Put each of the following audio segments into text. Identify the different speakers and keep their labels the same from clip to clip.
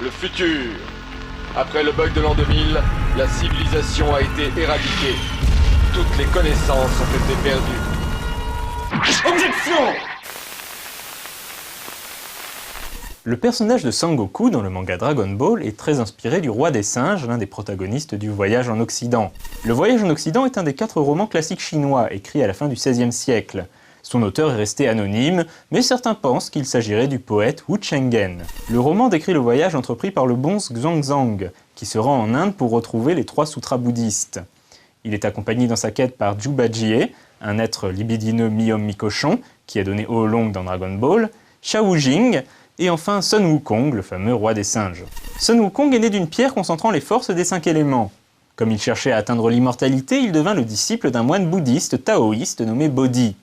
Speaker 1: Le futur. Après le bug de l'an 2000, la civilisation a été éradiquée. Toutes les connaissances ont été perdues. Objection!
Speaker 2: Le personnage de Sangoku dans le manga Dragon Ball est très inspiré du Roi des Singes, l'un des protagonistes du Voyage en Occident. Le Voyage en Occident est un des 4 romans classiques chinois, écrits à la fin du XVIe siècle. Son auteur est resté anonyme, mais certains pensent qu'il s'agirait du poète Wu Chenggen. Le roman décrit le voyage entrepris par le bonze Xuanzang, qui se rend en Inde pour retrouver les 3 sutras bouddhistes. Il est accompagné dans sa quête par Zhu Bajie, un être libidineux mi-homme mi-cochon, qui a donné Oolong dans Dragon Ball, Shao Jing, et enfin Sun Wukong, le fameux roi des singes. Sun Wukong est né d'une pierre concentrant les forces des 5 éléments. Comme il cherchait à atteindre l'immortalité, il devint le disciple d'un moine bouddhiste taoïste nommé Bodhi.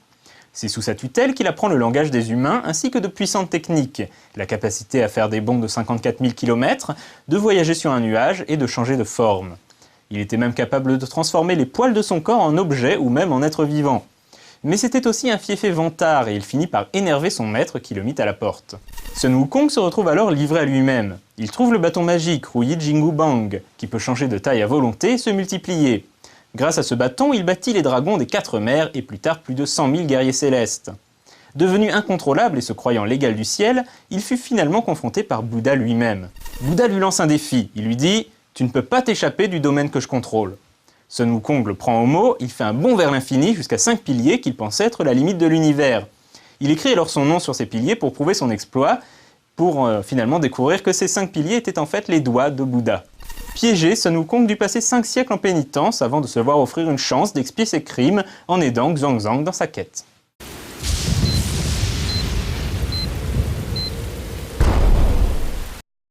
Speaker 2: C'est sous sa tutelle qu'il apprend le langage des humains ainsi que de puissantes techniques, la capacité à faire des bonds de 54 000 km, de voyager sur un nuage et de changer de forme. Il était même capable de transformer les poils de son corps en objets ou même en êtres vivants. Mais c'était aussi un fiefé vantard et il finit par énerver son maître qui le mit à la porte. Sun Wukong se retrouve alors livré à lui-même. Il trouve le bâton magique Ruyi Jingu Bang, qui peut changer de taille à volonté et se multiplier. Grâce à ce bâton, il bâtit les dragons des 4 mers et plus tard plus de 100 000 guerriers célestes. Devenu incontrôlable et se croyant l'égal du ciel, il fut finalement confronté par Bouddha lui-même. Bouddha lui lance un défi, il lui dit « Tu ne peux pas t'échapper du domaine que je contrôle ». Sun Wukong le prend au mot, il fait un bond vers l'infini jusqu'à 5 piliers qu'il pense être la limite de l'univers. Il écrit alors son nom sur ces piliers pour prouver son exploit, pour finalement découvrir que ces 5 piliers étaient en fait les doigts de Bouddha. Piégé, Sun Wukong dut passer 5 siècles en pénitence avant de se voir offrir une chance d'expier ses crimes en aidant Xuanzang dans sa quête.